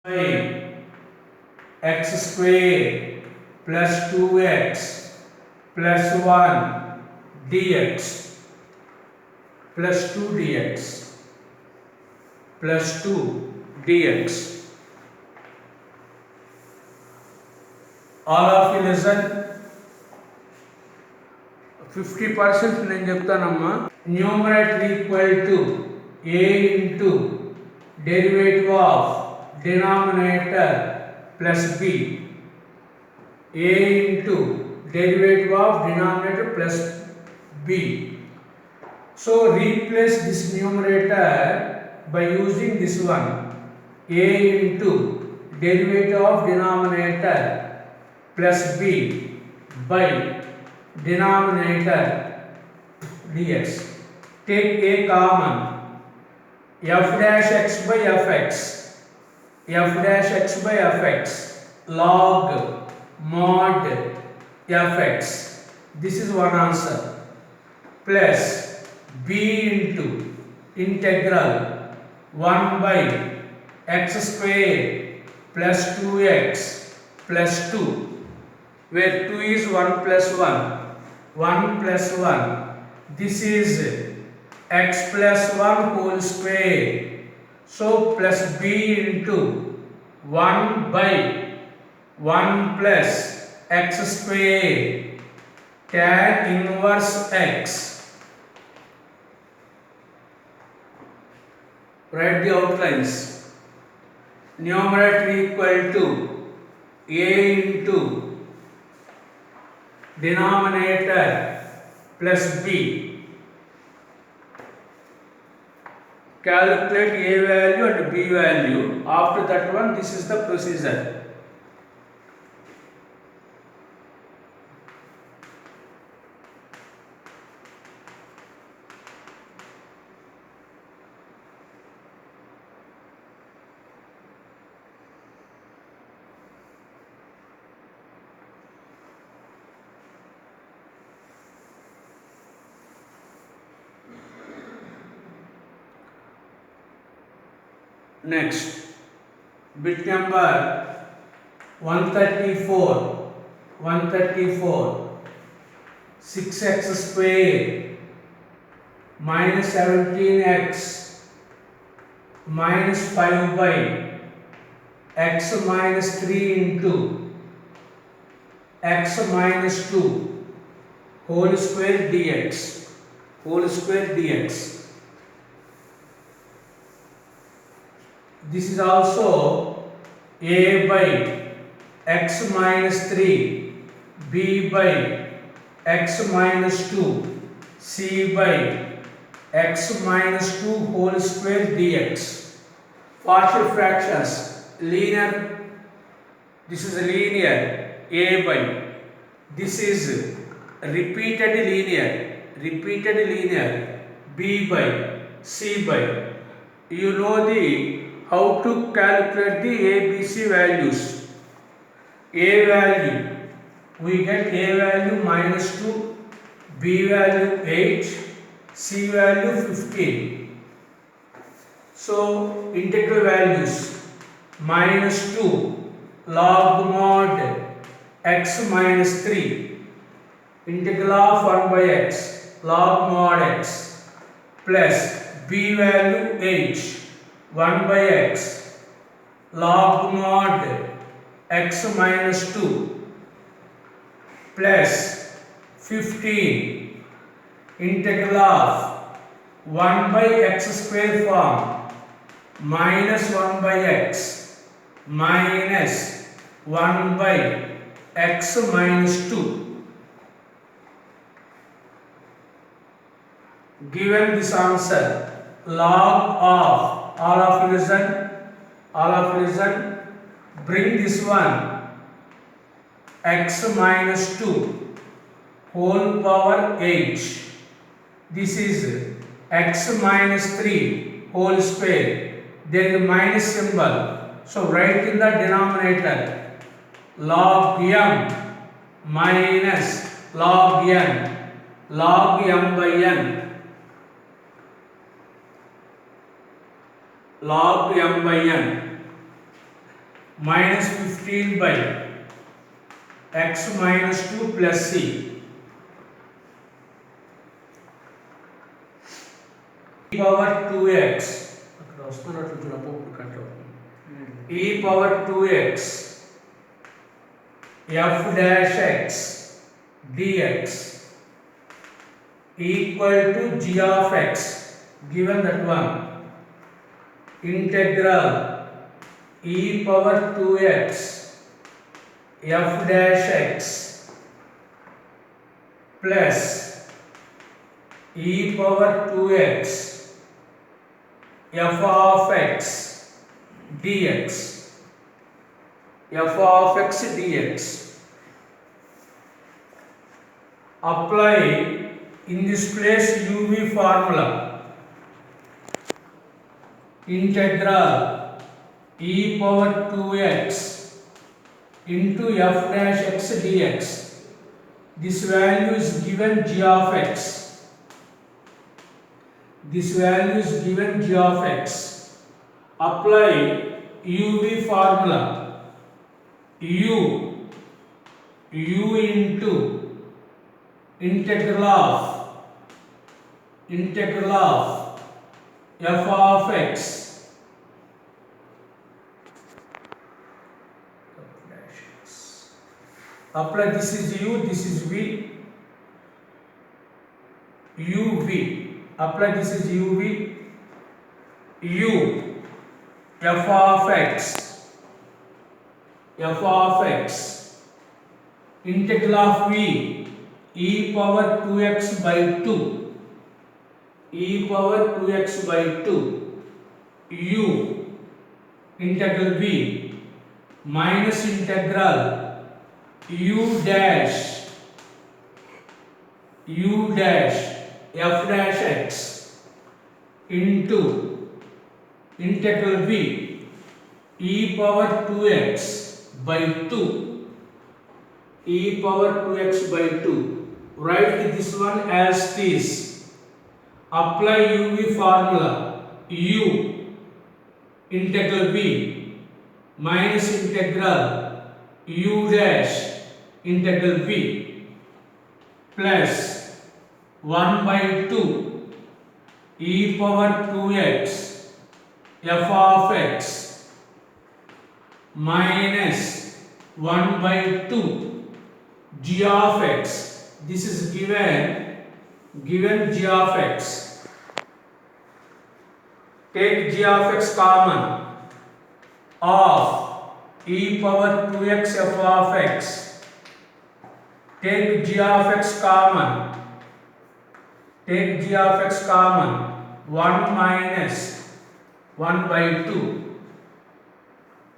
by x square plus 2x plus 1 dx plus 2 dx plus 2 dx. All of you listen. 50% నేను చెప్తానమ్మా. Numerator equal to a into derivative of denominator plus b. a into derivative of denominator plus b. So replace this numerator by using this one. a into derivative of denominator plus b by denominator dx. Take a common. F dash x by fx. F dash x by fx log mod fx. This is one answer. Plus b into integral 1 by x square plus 2x plus 2, where 2 is 1 plus 1. 1 plus 1. This is x plus 1 whole square. So plus b into 1 by 1 plus x square tan inverse x. Write the outlines. Numerator equal to a into denominator plus b. Calculate a value and b value. After that one, this is the procedure. Next, bit number 134. 6x square minus 17x minus 5 by x minus 3 into x minus 2 whole square dx. Whole square dx. This is also a by x minus 3, b by x minus 2, c by x minus 2 whole square dx. Partial fractions, linear. This is linear, a by. This is repeated linear, b by, c by. You know the how to calculate the ABC values. A value, we get a value minus 2, b value 8, c value 15. So integral values minus 2 log mod x minus 3, integral of 1 by x log mod x, plus b value 8, 1 by x log mod x minus 2 plus 15 integral of 1 by x square form minus 1 by x minus 1 by x minus 2. Given this answer, log of, all of you listen, bring this one x minus 2 whole power 8. This is x minus 3 whole square. There is a minus symbol. So write in the denominator log m minus log n, log m by n, log m by n minus 15 by x minus 2 plus c e power 2x అక్కడ వస్తున్నట్లు చూడప్పుడు cut అవుతుంది e power 2x f dash x dx equal to g of x, given that one, integral e power 2x f dash x plus e power 2x f of x dx, f of x dx. Apply in this place uv formula, integral e power 2x into f dash x dx. This value is given g of x. This value is given g of x. Apply uv formula, u into integral of f of x apply. This is u, this is v, uv apply. This is uv, u f of x integral of v e power 2x by 2 u integral v minus integral u dash f dash x into integral v e power 2x by 2 Write this one as this. Apply uv formula, u integral v minus integral u dash integral v plus 1 by 2 e power 2x f of x minus 1 by 2 g of x. This is given g of x. Take g of x common of e power 2x f of x. Take g of x common. 1 minus 1 by 2.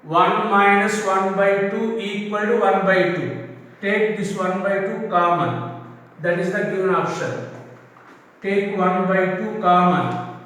1 minus 1 by 2 equal to 1 by 2. Take this 1 by 2 common. That is the given option. Take 1 by 2 common.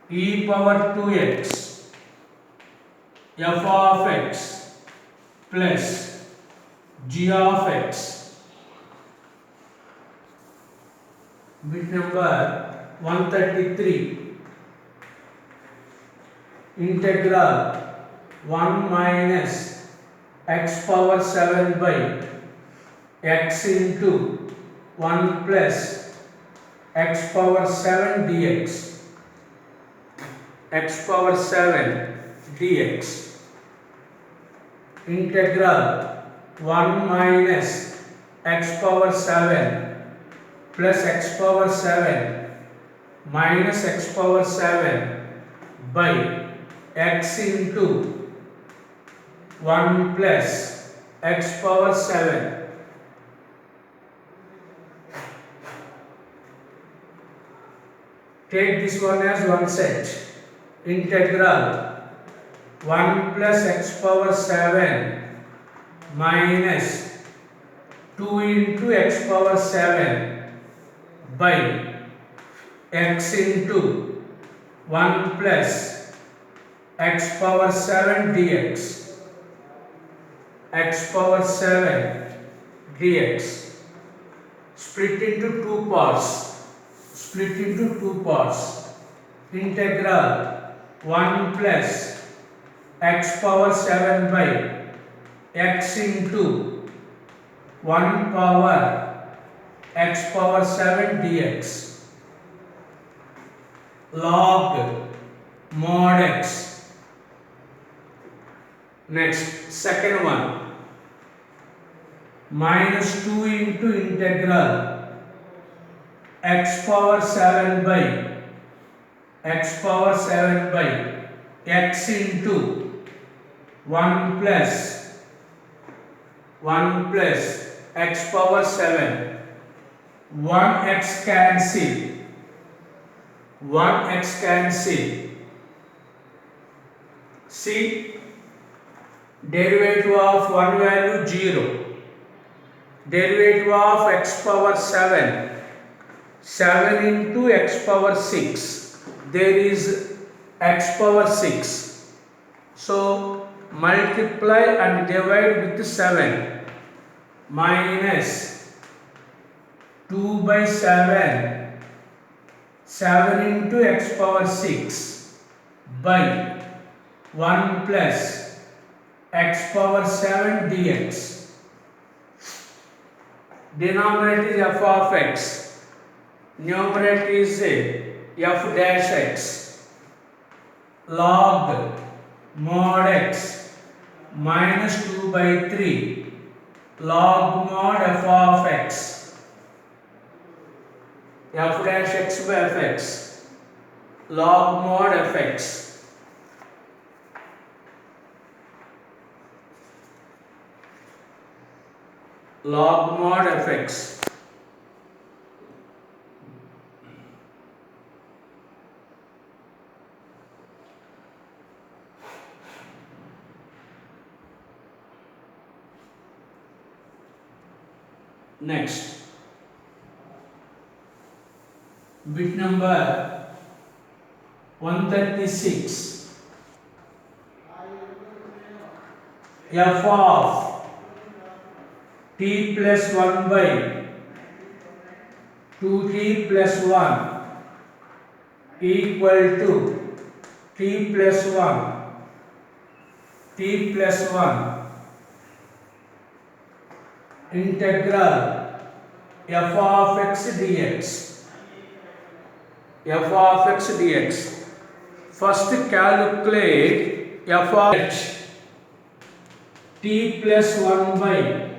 E power 2x f of x plus g of x. Bit number 133. Integral 1 minus x power 7 by x into 1 plus x power 7 dx. Integral 1 minus x power 7 plus x power 7 minus x power 7 by x into 1 plus x power 7. Take this one as one set. Integral 1 plus x power 7 minus 2 into x power 7 by x into 1 plus x power 7 dx. Split into two parts. Integral 1 plus x power 7 by x into 1 power x power 7 dx log mod x. Next, second one, minus 2 into integral x power 7 by x power 7 by x into 1 plus x power 7. 1x cancel. 1x cancel. See, derivative of one value 0. Derivative of x power 7. 7 into x power 6. There is x power 6. So multiply and divide with 7. Minus 2 by 7. 7 into x power 6 by 1 plus x power 7 dx. Denominator is f of x. Numerator is f dash x. Log mod x minus 2 by 3 log mod f of x. F dash x by f x. Log mod f x. Log mod f x. Next, bit number 136. F of t plus 1 by 2t plus 1 equal to t plus 1 integral f of x dx. F of x dx. First calculate f of h. T plus 1 by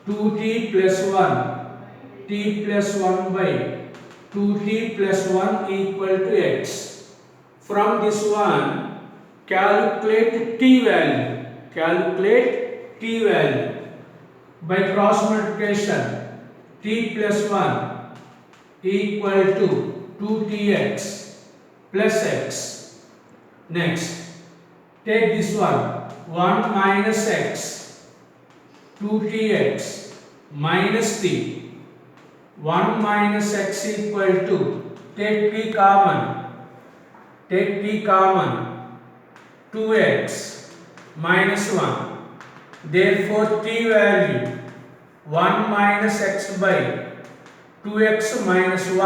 2t plus 1. T plus 1 by 2t plus 1 equal to x. From this one, calculate t value. Calculate t value. By cross multiplication, t plus 1 equal to 2tx plus x. Next, take this one, 1 minus x, 2tx minus t. 1 minus x equal to, take t common, 2x minus 1. Therefore, t value 1 minus x by 2x minus 1.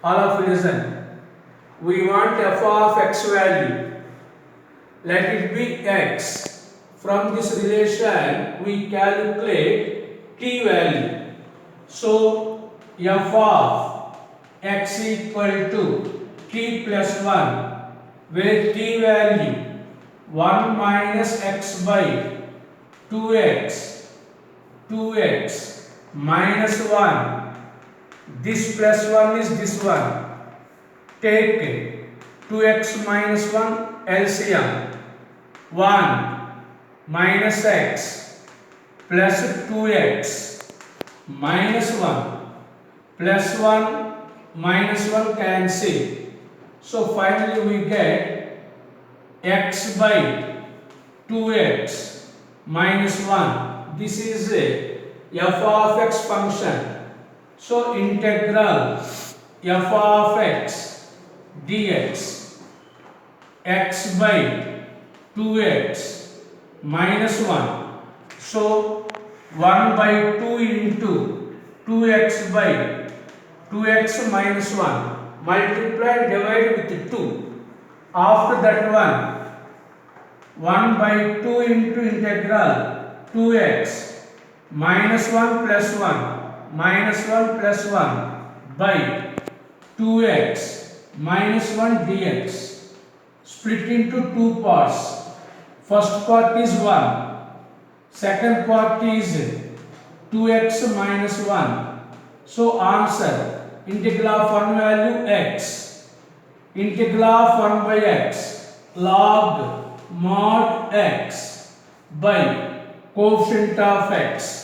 All of you listen. We want f of x value. Let it be x. From this relation, we calculate t value. So, f of x equal to t plus 1, where t value 1 minus x by 2x minus 1. This plus 1 is this one. Take 2x minus 1 LCM. 1 minus x plus 2x minus 1 plus 1 minus 1 cancel. So finally we get x by 2x minus 1. This is a f of x function. So integral f of x dx, x by 2x minus 1. So 1 by 2 into 2x by 2x minus 1. Multiply and divide with 2. After that one, 1 by 2 into integral 2x minus 1 plus 1 minus 1 plus 1 by 2x minus 1 dx, split into two parts. First part is 1, second part is 2x minus 1. So answer, integral of one value x, integral of 1 by x log mod x by coefficient of x.